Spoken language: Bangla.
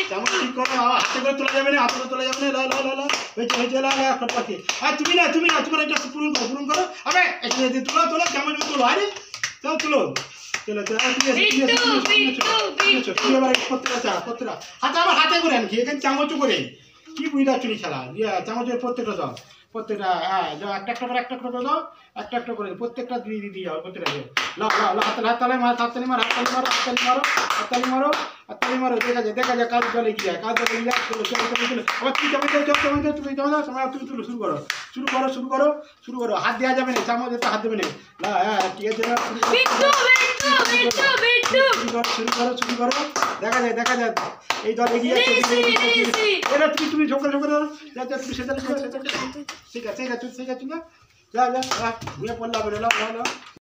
চামচ ঠিক করো, হাতে করে তোলা যাবে না, হাতে করে তোলা যাবে না। হয়েছে আর তুমি না তোমার একটা পূরণ করো। আবে তোলো চামচ তোলো, আরে চলো তোলো চলো প্রত্যেকটা হাতে আবার হাতে করে আনকি, এখানে চামচ করে কি বুঝলা চুরি খেলা চামচের প্রত্যেকটা দাও, প্রত্যেকটা হ্যাঁ যাও একটা করে দাও, একটা করে প্রত্যেকটা দিয়ে যাও, প্রত্যেকটা হাততালি মারো। দেখা যায় কাজ চলে গিয়ে আবার তুমি তুলো শুরু করো। হাত দেওয়া যাবে না, চামচ তো হাত দেবে না। হ্যাঁ ঠিক আছে, শুরু করো। দেখা যায় এই দল এগিয়ে যাচ্ছে, তুমি ঝোঁকরে তুমি সেটা ঠিক আছে যা ঘুরে পড়লাম।